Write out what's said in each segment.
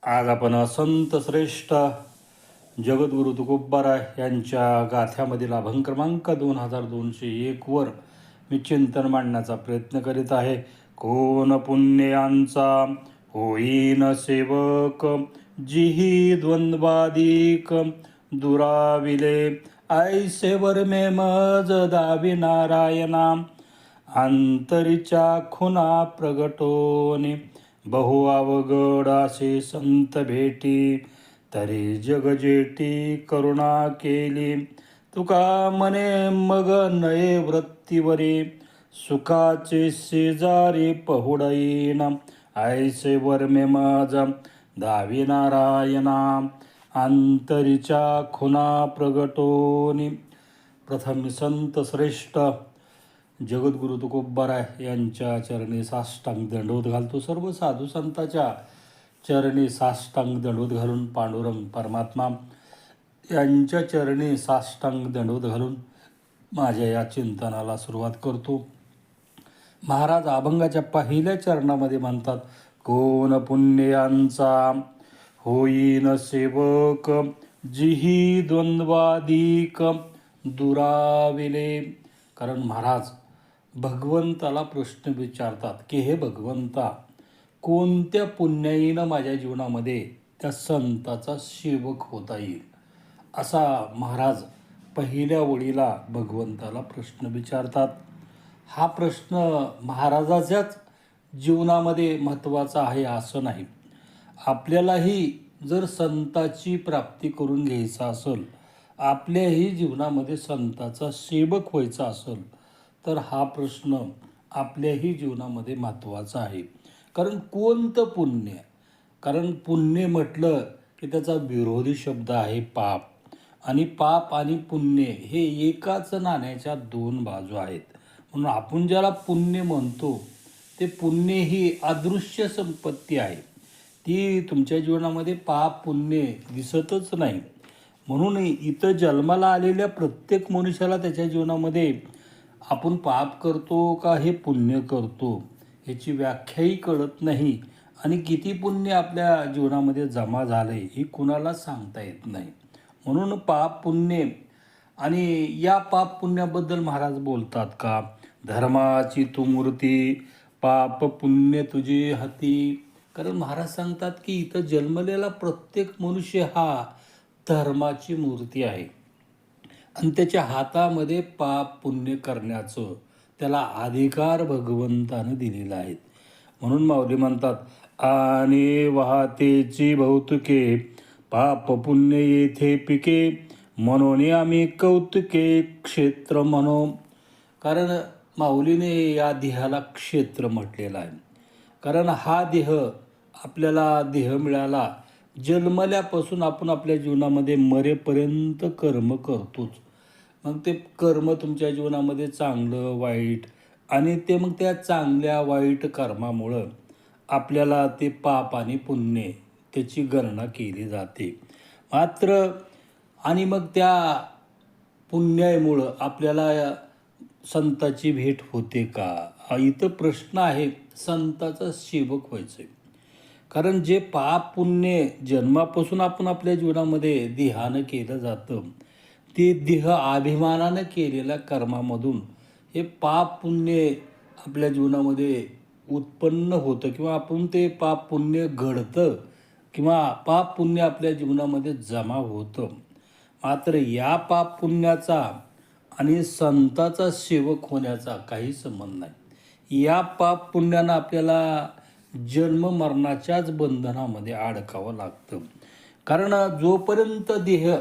आज आपण संत श्रेष्ठ जगद्गुरु तुकोबाराय यांच्या गाथ्यामधील अभंग क्रमांक 2201 वर मी चिंतन मांडण्याचा प्रयत्न करीत आहे. कोण पुण्यांचा होईन सेवक, जिही द्वंद्वादिक दुराविले. ऐसे वर्मे मज दावी नारायणा, अंतरीच्या खुना प्रगटोनी. बहु अवघड असे संत भेटी, तरी जगजेटी करुणा केली. तुका मने मग नये वृत्तीवरी, सुखाचे शेजारी पहुडईन. ऐसे वर्मे मज दावी नारायणा, अंतरीच्या खुना प्रगटोनी. प्रथम संत श्रेष्ठ जगद्गुरु तुकोबाराय यांच्या चरणी साष्टांग दंडवत घालतो. सर्व साधू संतांच्या चरणी साष्टांग दंडवत घालून पांडुरंग परमात्मा यांच्या चरणी साष्टांग दंडवत घालून माझ्या या चिंतनाला सुरुवात करतो. महाराज अभंगाच्या पहिल्या चरणामध्ये म्हणतात, कोण पुण्यांचा होईन सेवक, जिही द्वंद्वादिक दुराविले. कारण महाराज भगवंताला प्रश्न विचारतात की हे भगवंता, कोणत्या पुण्याईनं माझ्या जीवनामध्ये त्या संताचा सेवक होता येईल. असा महाराज पहिल्या ओळीला भगवंताला प्रश्न विचारतात. हा प्रश्न महाराजाच्याच जीवनामध्ये महत्त्वाचा आहे असं नाही. आपल्यालाही जर संताची प्राप्ती करून घ्यायचा असेल, आपल्याही जीवनामध्ये संताचा सेवक व्हायचा असेल, तर हा प्रश्न आपल्याही जीवनामध्ये महत्त्वाचा आहे. कारण कोणतं पुण्य? कारण पुण्य म्हटलं की त्याचा विरोधी शब्द आहे पाप. आणि पाप आणि पुण्य हे एकाच नाण्याच्या दोन बाजू आहेत. म्हणून आपण ज्याला पुण्य म्हणतो, ते पुण्य ही अदृश्य संपत्ती आहे. ती तुमच्या जीवनामध्ये पाप पुण्य दिसतच नाही. म्हणून इथं जन्माला आलेल्या प्रत्येक मनुष्याला त्याच्या जीवनामध्ये आपण पाप करतो का हे पुण्य करतो ह्याची व्याख्याही कळत नाही. आणि किती पुण्य आपल्या जीवनामध्ये जमा झालं आहे ही कुणाला सांगता येत नाही. म्हणून पाप पुण्य आणि या पाप पुण्याबद्दल महाराज बोलतात का, धर्माची तू मूर्ती, पाप पुण्य तुझी हाती. कारण महाराज सांगतात की इथं जन्मलेला प्रत्येक मनुष्य हा धर्माची मूर्ती आहे आणि त्याच्या हातामध्ये पाप पुण्य करण्याचं त्याला अधिकार भगवंतानं दिलेला आहे. म्हणून माऊली म्हणतात, आणि वाहतेची भौतुके, पाप पुण्य येथे पिके, म्हणून आम्ही कौतुके क्षेत्र म्हणो. कारण माऊलीने या देहाला क्षेत्र म्हटलेलं आहे. कारण हा देह आपल्याला देह मिळाला, जन्मल्यापासून आपण आपल्या जीवनामध्ये मरेपर्यंत कर्म करतोच. मग ते कर्म तुमच्या जीवनामध्ये चांगलं वाईट, आणि ते मग त्या चांगल्या वाईट कर्मामुळं आपल्याला ते पाप आणि पुण्य त्याची गणना केली जाते. मात्र आणि मग त्या पुण्यामुळं आपल्याला संताची भेट होते का, इथं प्रश्न आहे. संताचा सेवक व्हायचं आहे. कारण जे पाप पुण्य जन्मापासून आपण आपल्या जीवनामध्ये देहानं केलं जातं, ते देह अभिमानानं केलेल्या कर्मामधून हे पाप पुण्य आपल्या जीवनामध्ये उत्पन्न होतं किंवा आपण ते पाप पुण्य घडतं किंवा पाप पुण्य आपल्या जीवनामध्ये जमा होतं. मात्र या पाप पुण्याचा आणि संताचा सेवक होण्याचा काही संबंध नाही. या पाप पुण्यानं आपल्याला जन्म मरणाच्याच बंधनामध्ये अडकावं लागतं. कारण जोपर्यंत देह,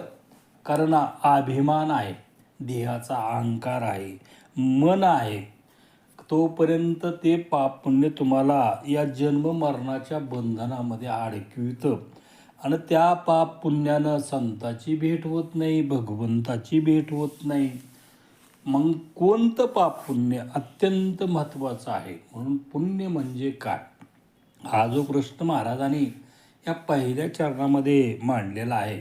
कारण अभिमान आहे, देहाचा अहंकार आहे, मन आहे, तोपर्यंत ते पाप पुण्य तुम्हाला या जन्म मरणाच्या बंधनामध्ये अडकवितं. आणि त्या पाप पुण्यानं संताची भेट होत नाही, भगवंताची भेट होत नाही. मग कोणतं पाप पुण्य अत्यंत महत्त्वाचं आहे. म्हणून पुण्य म्हणजे काय, हा जो प्रश्न महाराजांनी या पहिल्या चरणामध्ये मांडलेला आहे,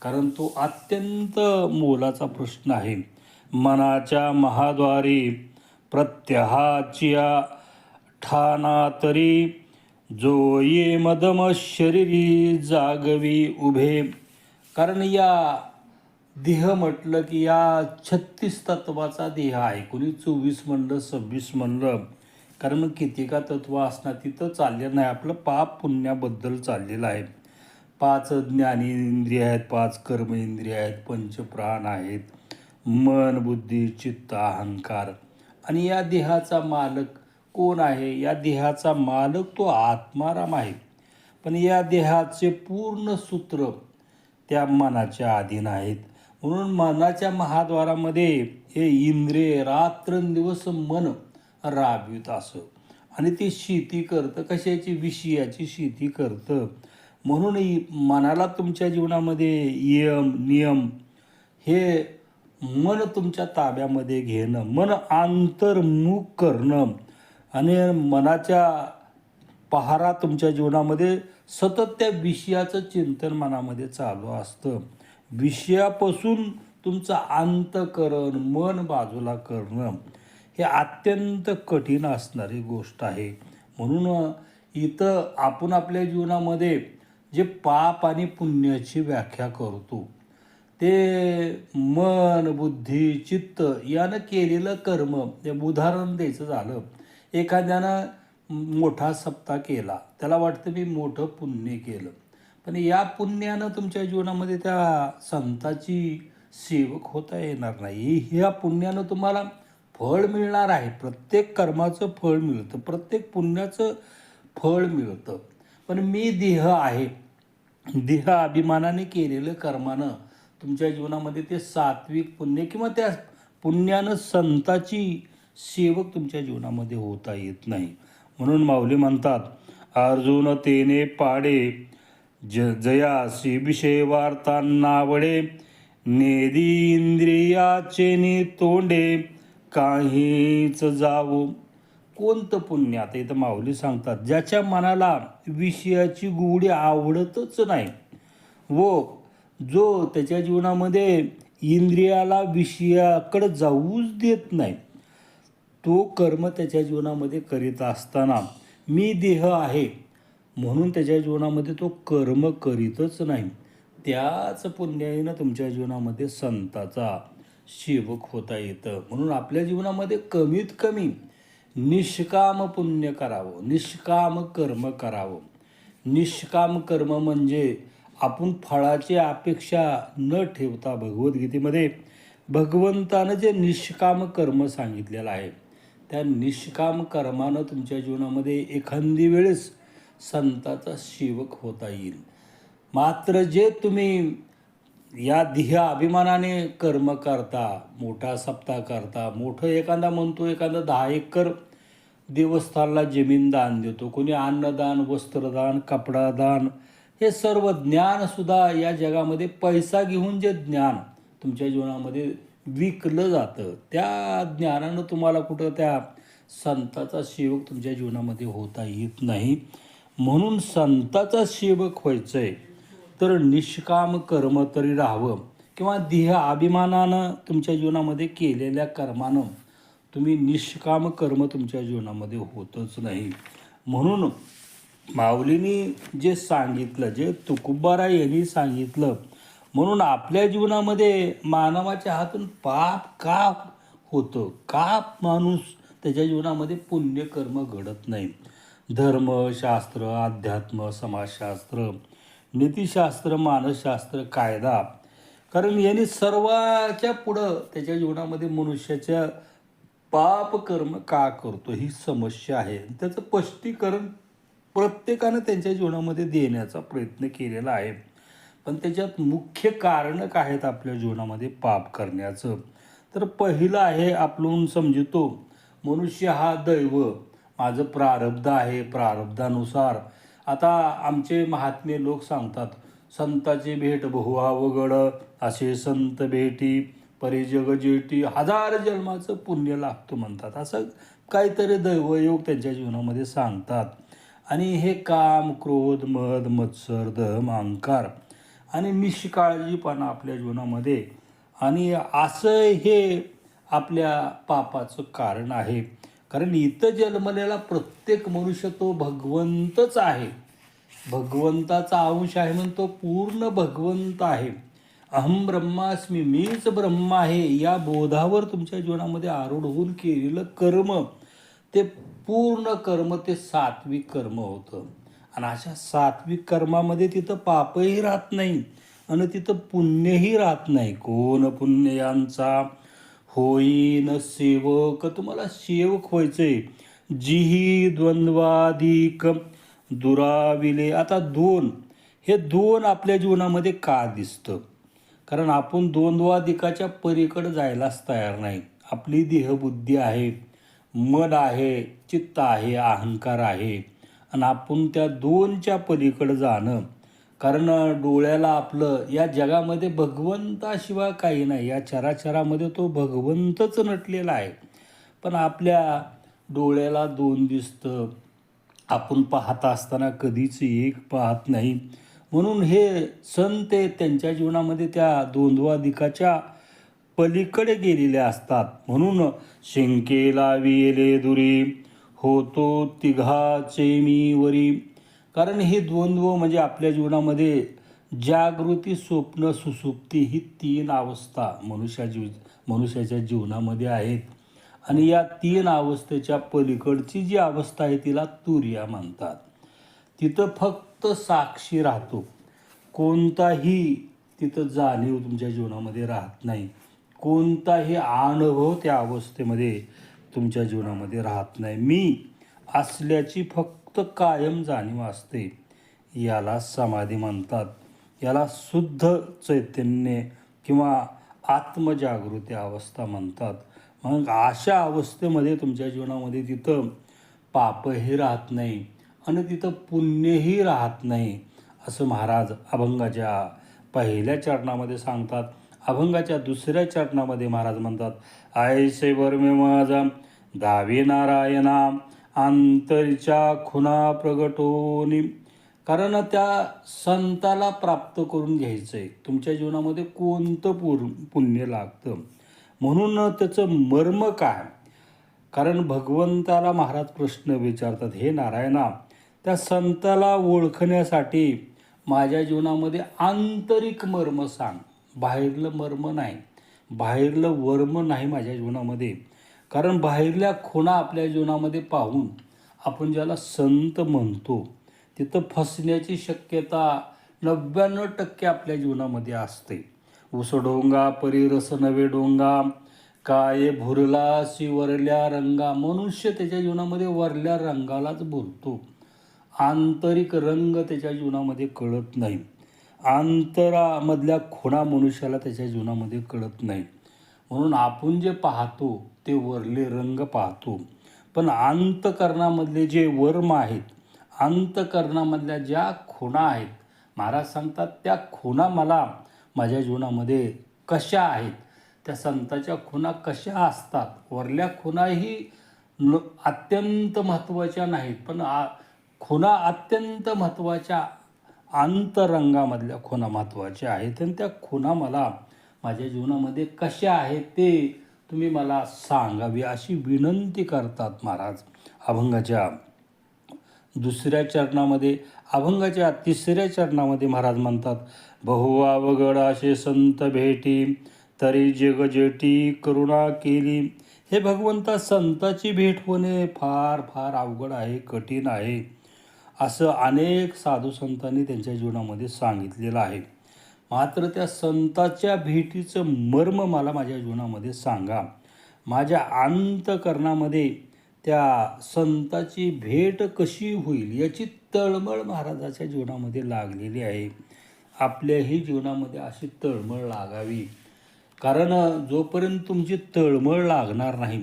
कारण तो अत्यंत मोलाचा प्रश्न आहे. मनाच्या महाद्वारी प्रत्यहाच्या ठाणा तरी, जो ये मदम शरीरी जागवी उभे. कारण या देह म्हटलं की या 36 तत्वाचा देह आहे. कोणी 24 म्हणलं 26 म्हणलं, कारण मग किती का तत्व असणार तिथं चाललेलं नाही. आपलं पाप पुण्याबद्दल चाललेलं आहे. 5 ज्ञानेंद्रिय आहेत, 5 कर्मेंद्रिय आहेत, पंचप्राण आहेत, मन बुद्धी चित्त अहंकार. आणि या देहाचा मालक कोण आहे? या देहाचा मालक तो आत्माराम आहे. पण या देहाचे पूर्ण सूत्र त्या मनाच्या अधीन आहेत. म्हणून मनाच्या महाद्वारामध्ये हे इंद्रिय रात्रंदिवस मन राबवित असं, आणि ते शेती करतं कशाची? विषयाची शेती करतं. म्हणून मनाला तुमच्या जीवनामध्ये यम नियम हे मन तुमच्या ताब्यामध्ये घेणं, मन अंतर्मुख करणं, आणि मनाच्या पहारा तुमच्या जीवनामध्ये सतत त्या विषयाचं चिंतन मनामध्ये चालू असतं. विषयापासून तुमचं अंतःकरण मन बाजूला करणं हे अत्यंत कठीण असणारी गोष्ट आहे. म्हणून इथं आपण आपल्या जीवनामध्ये जे पाप आणि पुण्याची व्याख्या करतो ते मन बुद्धी चित्त यानं केलेलं कर्म. उदाहरण द्यायचं झालं, एखाद्यानं मोठा सप्ताह केला, त्याला वाटतं मी मोठं पुण्य केलं, पण या पुण्यानं तुमच्या जीवनामध्ये त्या संताची सेवक होता येणार नाही. ह्या पुण्यानं तुम्हाला फळ मिळणार आहे. प्रत्येक कर्माचं फळ मिळतं, प्रत्येक पुण्याचं फळ मिळतं. पण मी देह आहे, देह अभिमानाने केलेलं कर्मानं तुमच्या जीवनामध्ये ते सात्विक पुण्य किंवा त्या पुण्यानं संताची सेवक तुमच्या जीवनामध्ये होता येत नाही. म्हणून माऊली म्हणतात, अर्जुन तेने पाडे जयासी विषय वार्ता नावडे, नेदी इंद्रियाचे नि तोंडे काहीच जावो. कोणतं पुण्य? आता इथं माऊली सांगतात, ज्याच्या मनाला विषयाची गोडी आवडतच नाही व जो त्याच्या जीवनामध्ये इंद्रियाला विषयाकडे जाऊच देत नाही, तो कर्म त्याच्या जीवनामध्ये करीत असताना मी देह आहे म्हणून त्याच्या जीवनामध्ये तो कर्म करीतच नाही, त्याच पुण्याईनं तुमच्या जीवनामध्ये संताचा सेवक होता येतं. म्हणून आपल्या जीवनामध्ये कमीत कमी निष्काम पुण्य करावं, निष्काम कर्म करावं. निष्काम कर्म म्हणजे आपण फळाची अपेक्षा न ठेवता, भगवद्गीतेमध्ये भगवंतानं जे निष्काम कर्म सांगितलेलं आहे त्या निष्काम कर्मानं तुमच्या जीवनामध्ये एखादी वेळेस संताचा सेवक होता येईल. मात्र जे तुम्ही या देह अभिमानाने कर्म करता, मोठा सप्ताह करता, मोठं एखादा म्हणतो एखादा 10 एकर देवस्थानला जमीन दान देतो, कोणी अन्नदान वस्त्रदान कपडादान, हे सर्व ज्ञानसुद्धा या जगामध्ये पैसा घेऊन जे ज्ञान तुमच्या जीवनामध्ये विकलं जातं, त्या ज्ञानानं तुम्हाला कुठं त्या संताचा सेवक तुमच्या जीवनामध्ये होता येत नाही. म्हणून संताचा सेवक व्हायचं आहे तर निष्काम कर्म तरी राहावं, किंवा देह अभिमानानं तुमच्या जीवनामध्ये केलेल्या कर्मानं तुम्ही निष्काम कर्म तुमच्या जीवनामध्ये होतच नाही. म्हणून माऊलींनी जे सांगितलं, जे तुकोबाराय यांनी सांगितलं, म्हणून आपल्या जीवनामध्ये मानवाच्या हातून पाप का होतं, का माणूस त्याच्या जीवनामध्ये पुण्यकर्म घडत नाही. धर्मशास्त्र, अध्यात्म, समाजशास्त्र, नीतिशास्त्र, मानसशास्त्र, कायदा, कारण यांनी सर्वाच्या पुढं त्याच्या जीवनामध्ये मनुष्याच्या पाप कर्म का करतो ही समस्या आहे. त्याचं स्पष्टीकरण प्रत्येकानं त्यांच्या जीवनामध्ये देण्याचा प्रयत्न केलेला आहे. पण त्याच्यात मुख्य कारणं काय आहेत आपल्या जीवनामध्ये पाप करण्याचं? तर पहिलं आहे, आपण समजतो मनुष्य हा दैव, माझं प्रारब्ध आहे, प्रारब्धानुसार. आता आमचे महात्मे लोक सांगतात, संताची भेट बहुआवगड, असे संत भेटी परिजग जेटी, 1000 जन्माचं पुण्य लागतं म्हणतात. असं काहीतरी दैवयोग त्यांच्या जीवनामध्ये सांगतात. आणि हे काम क्रोध मद मत्सर दम अहंकार आणि निष्काळजीपणा आपल्या जीवनामध्ये, आणि असं हे आपल्या पापाचं कारण आहे. कारण इथं जन्मलेला प्रत्येक मनुष्य तो भगवंतच आहे, भगवंताचा अंश आहे, म्हणून तो पूर्ण भगवंत आहे. अहम ब्रह्मास्मी, मीच ब्रह्म आहे, या बोधावर तुमच्या जीवनामध्ये आरूढ होऊन केलेलं कर्म, ते पूर्ण कर्म ते सात्विक कर्म होतं. आणि अशा सात्विक कर्मामध्ये तिथं पापही राहत नाही आणि तिथं पुण्यही राहत नाही. कोण पुण्यांचा होईन सेवक, तुम्हाला सेवक व्हायचंय. जिही द्वंद्वाधिक दुराविले. आता हे दोन आपल्या जीवनामध्ये का दिसतं? कारण आपण द्वंद्वाधिकाच्या पलीकडे जायलाच तयार नाही. आपली देहबुद्धी आहे, मन आहे, चित्त आहे, अहंकार आहे, आणि आपण त्या दोनच्या पलीकडे जाणं. कारण डोळ्याला आपलं या जगामध्ये भगवंताशिवाय काही नाही, या चराचरामध्ये तो भगवंतच नटलेला आहे. पण आपल्या डोळ्याला दोन दिसतं, आपण पाहत असताना कधीच एक पाहत नाही. म्हणून हे संत त्यांच्या जीवनामध्ये त्या द्वंद्वाधिकाच्या पलीकडे गेलेले असतात. म्हणून शिंकेला विले दुरी होतो तिघाचे मी वरी. कारण हे द्वंद्व म्हणजे आपल्या जीवनामध्ये जागृती, स्वप्न, सुसुप्ती ही 3 अवस्था मनुष्याच्या जीवनामध्ये आहेत. आणि या 3 अवस्थेच्या पलीकडची जी अवस्था आहे तिला तुर्या म्हणतात. तिथं फक्त साक्षी राहतो, कोणताही तिथं जाणीव तुमच्या जीवनामध्ये राहत नाही, कोणताही अनुभव त्या अवस्थेमध्ये तुमच्या जीवनामध्ये राहत नाही. मी असल्याची फक्त कायम जाणीव असते. याला समाधी म्हणतात, याला शुद्ध चैतन्य किंवा आत्मजागृती अवस्था म्हणतात. मग अशा अवस्थेमध्ये तुमच्या जीवनामध्ये तिथं पापही राहत नाही आणि तिथं पुण्यही राहत नाही, असं महाराज अभंगाच्या पहिल्या चरणामध्ये सांगतात. अभंगाच्या दुसऱ्या चरणामध्ये महाराज म्हणतात, ऐसे वर्मे माझा दावे नारायणा अंतरच्या खुना प्रगटोनी. कारण त्या संताला प्राप्त करून घ्यायचं आहे. तुमच्या जीवनामध्ये कोणतं पुण्य लागतं, म्हणून त्याचं मर्म काय? कारण भगवंताला महाराज प्रश्न विचारतात, हे नारायणा, त्या संताला ओळखण्यासाठी माझ्या जीवनामध्ये आंतरिक मर्म सांग, बाहेरलं मर्म नाही, बाहेरलं वर्म नाही माझ्या जीवनामध्ये. कारण बाहेरल्या खुणा आपल्या जीवनामध्ये पाहून आपण ज्याला संत म्हणतो तिथं फसण्याची शक्यता 99% आपल्या जीवनामध्ये असते. उसडोंगा परी रस नवे डोंगा, काय भुरलासी वरल्या रंगा. मनुष्य त्याच्या जीवनामध्ये वरल्या रंगालाच भुरतो, आंतरिक रंग त्याच्या जीवनामध्ये कळत नाही, अंतरामधल्या खुणा मनुष्याला त्याच्या जीवनामध्ये कळत नाही. म्हणून आपण जे पाहतो ते वरले रंग पाहतो, पण अंतकरणामधले जे वर्म आहेत, अंतकरणामधल्या ज्या खुणा आहेत, महाराज सांगतात त्या खुणा मला माझ्या जीवनामध्ये कशा आहेत, त्या संताच्या खुणा कशा असतात. वरल्या खुणाही अत्यंत महत्त्वाच्या नाहीत, पण खुणा अत्यंत महत्त्वाच्या अंतरंगामधल्या खुणा महत्त्वाच्या आहेत. आणि त्या खुणा मला माझ्या जीवनामध्ये कशा आहेत ते तुम्ही मला सांगावी, अशी विनंती करतात महाराज अभंगाच्या दुसऱ्या चरणामध्ये. अभंगाच्या तिसऱ्या चरणामध्ये महाराज म्हणतात, बहु अवघड असे संत भेटी तरी जगजेटी करुणा केली. हे भगवंता, संताची भेट होणे फार फार अवघड आहे, कठीण आहे, असं अनेक साधू संतांनी त्यांच्या जीवनामध्ये सांगितलेलं आहे. मात्र त्या संताच्या भेटीचं मर्म मला माझ्या जीवनामध्ये सांगा. माझ्या अंतकरणामध्ये त्या संताची भेट कशी होईल याची तळमळ महाराजाच्या जीवनामध्ये लागलेली आहे. आपल्याही जीवनामध्ये अशी तळमळ लागावी. कारण जोपर्यंत तुमची तळमळ लागणार नाही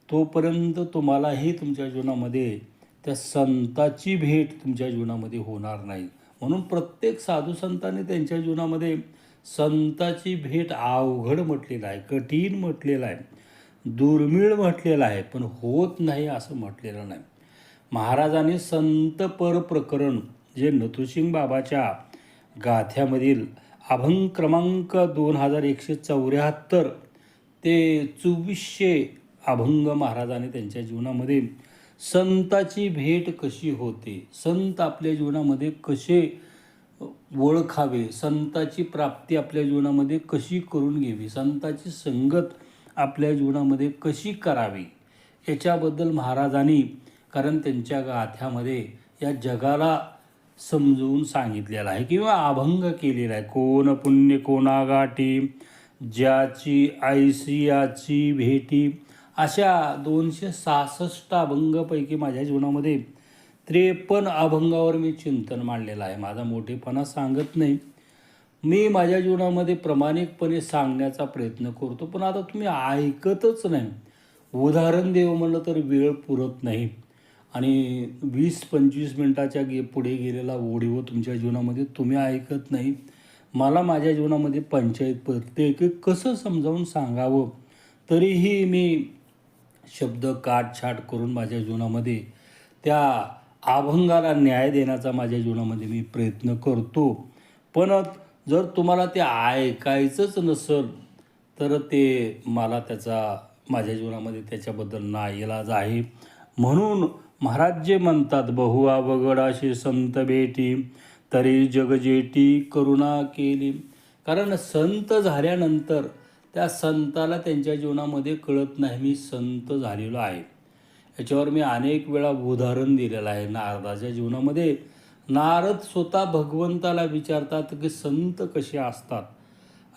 तोपर्यंत तुम्हालाही तुमच्या जीवनामध्ये त्या संताची भेट तुमच्या जीवनामध्ये होणार नाही. म्हणून प्रत्येक साधू संतांनी त्यांच्या जीवनामध्ये संताची भेट अवघड म्हटलेलं आहे, कठीण म्हटलेलं आहे, दुर्मिळ म्हटलेलं आहे, पण होत नाही असं म्हटलेलं नाही. महाराजांनी संत पर प्रकरण जे नथुसिंग बाबाच्या गाथ्यामधील अभंग क्रमांक 2174 ते 2400 अभंग महाराजांनी त्यांच्या जीवनामध्ये संताची भेट कशी होते, संत आपल्या जीवनामध्ये कसे ओळखावे, संताची प्राप्ती आपल्या जीवनामध्ये कशी करून घ्यावी, संताची संगत आपल्या जीवनामध्ये कशी करावी, याच्याबद्दल महाराजांनी कारण त्यांच्या गाथ्यामध्ये या जगाला समजवून सांगितलेलं आहे किंवा अभंग केलेला आहे. कोण पुण्य कोणा गाठी, ज्याची ऐसियाची भेटी, अशा 266 अभंगापैकी माझ्या जीवनामध्ये 53 अभंगावर मी चिंतन मांडलेलं आहे. माझा मोठेपणा सांगत नाही, मी माझ्या जीवनामध्ये प्रामाणिकपणे सांगण्याचा प्रयत्न करतो, पण आता तुम्ही ऐकतच नाही. उदाहरण देऊ म्हणलं तर वेळ पुरत नाही आणि 20-25 मिनटाच्या पुढे गेलेला ऑडिओ तुमच्या जीवनामध्ये तुम्ही ऐकत नाही. मला माझ्या जीवनामध्ये पंचायत पडते की कसं समजावून सांगावं, तरीही मी शब्द काटछाट करून माझ्या जीवनामध्ये त्या अभंगाला न्याय देण्याचा माझ्या जीवनामध्ये मी प्रयत्न करतो. पण जर तुम्हाला ते ऐकायचंच नसेल तर ते मला त्याचा माझ्या जीवनामध्ये त्याच्याबद्दल नाईलाज आहे. म्हणून महाराज जे म्हणतात, बहु अवघडाशी संत भेटी, तरी जगजेटी करुणा केली. कारण संत झाल्यानंतर त्या संताला त्यांच्या जीवनामध्ये कळत नाही मी संत झालेलो आहे. याच्यावर मी अनेक वेळा उदाहरण दिलेलं आहे. नारदाच्या जीवनामध्ये नारद स्वतः भगवंताला विचारतात की संत कसे असतात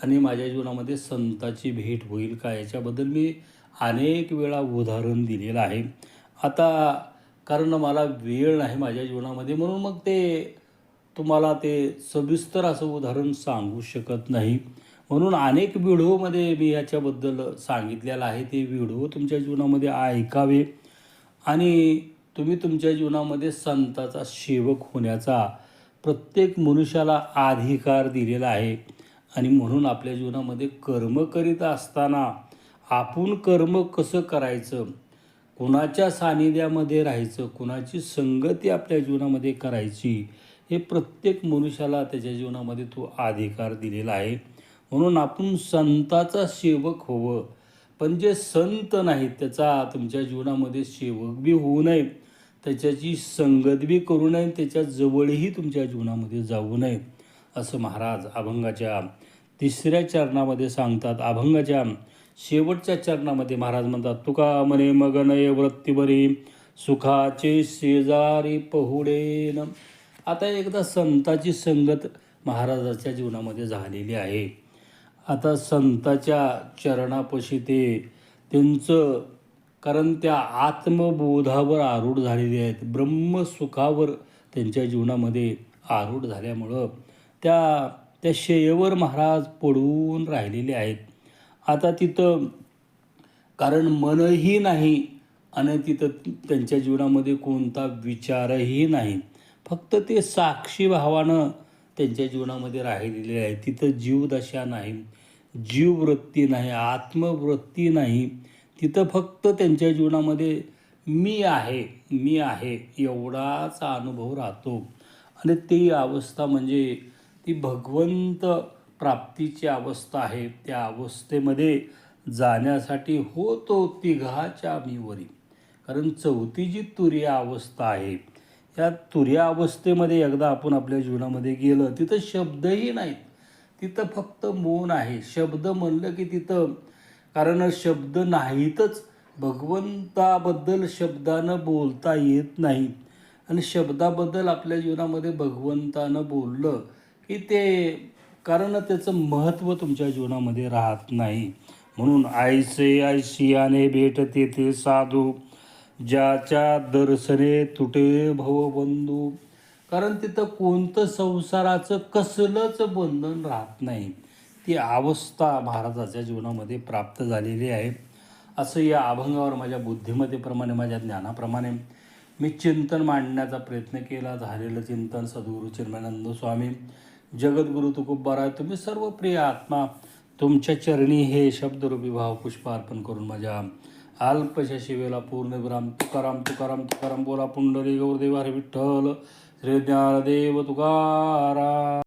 आणि माझ्या जीवनामध्ये संताची भेट होईल का, याच्याबद्दल मी अनेक वेळा उदाहरण दिलेलं आहे. आता कारण मला वेळ नाही माझ्या जीवनामध्ये, म्हणून मग ते तुम्हाला ते सविस्तर असं उदाहरण सांगू शकत नाही. म्हणून अनेक व्हिडिओमध्ये मी याच्याबद्दल सांगितलेलं आहे. ते व्हिडिओ तुमच्या जीवनामध्ये ऐकावे आणि तुम्ही तुमच्या जीवनामध्ये संताचा सेवक होण्याचा प्रत्येक मनुष्याला अधिकार दिलेला आहे. आणि म्हणून आपल्या जीवनामध्ये कर्म करीत असताना आपण कर्म कसं करायचं, कुणाच्या सानिध्यामध्ये राहायचं, कुणाची संगती आपल्या जीवनामध्ये करायची, हे प्रत्येक मनुष्याला त्याच्या जीवनामध्ये तो अधिकार दिलेला आहे. म्हणून आपण संताचा सेवक होवं, पण जे संत नाहीत त्याचा तुमच्या जीवनामध्ये सेवक बी होऊ नये, त्याच्याची संगत बी करू नये, त्याच्या जवळही तुमच्या जीवनामध्ये जाऊ नये, असं महाराज अभंगाच्या 3ऱ्या चरणामध्ये सांगतात. अभंगाच्या शेवटच्या चरणामध्ये महाराज म्हणतात, तुका म्हणे मग नये वृत्ती बरी, सुखाचे शेजारी पहुडेन. आता एकदा संताची संगत महाराजाच्या जीवनामध्ये झालेली आहे. आता संताच्या चरणापाशी ते त्यांचं, कारण त्या आत्मबोधावर आरूढ झालेले आहेत, ब्रह्मसुखावर त्यांच्या जीवनामध्ये आरूढ झाल्यामुळं त्या शय्येवर महाराज पडून राहिलेले आहेत. आता तिथं कारण मनही नाही आणि तिथं त्यांच्या जीवनामध्ये कोणता विचारही नाही, फक्त ते साक्षी भावानं त्यांच्या जीवनामध्ये राहिलेले आहे. तिथं जीवदशा नाही, जीववृत्ती नाही, आत्मवृत्ती नाही. तिथं फक्त त्यांच्या जीवनामध्ये मी आहे एवढाच अनुभव राहतो. आणि ती अवस्था म्हणजे ती भगवंत प्राप्तीची अवस्था आहे. त्या अवस्थेमध्ये जाण्यासाठी होतो तिघाच्या मीवरी, कारण 4थी जी तुरीय अवस्था आहे, या तुरीय अवस्थेमध्ये एकदा आपण आपल्या जीवनामध्ये गेलं, तिथं शब्दही नाहीत, तिथं फक्त मौन आहे. शब्द म्हणलं की तिथं, कारण शब्द नाहीतच, भगवंताबद्दल शब्दानं बोलता येत नाही. आणि शब्दाबद्दल आपल्या जीवनामध्ये भगवंतानं बोललं की ते, कारण त्याचं महत्त्व तुमच्या जीवनामध्ये राहत नाही. म्हणून ऐसे ऐशियाने भेटते ते साधू, ज्याच्या दर्शने तुटे भवबंधू. कारण तिथं कोणतं संसाराचं कसलंच बंधन राहत नाही. ती अवस्था महाराजाच्या जीवनामध्ये प्राप्त झालेली आहे. असं या अभंगावर माझ्या बुद्धिमत्तेप्रमाणे, माझ्या ज्ञानाप्रमाणे मी चिंतन मांडण्याचा प्रयत्न केला. झालेलं चिंतन सद्गुरू चिन्मयानंद स्वामी, जगद्गुरु तुकोबाराय, तुम्ही सर्व प्रिय आत्मा, तुमच्या चरणी हे शब्दरूपी भावपुष्प अर्पण करून माझ्या अल्पशा शिवेला पूर्णविराम. तुकाराम तुकाराम तुकाराम बोला, पुंडलिक गौरदेव हरी विठ्ठल, श्री ज्ञानदेव तुकाराम.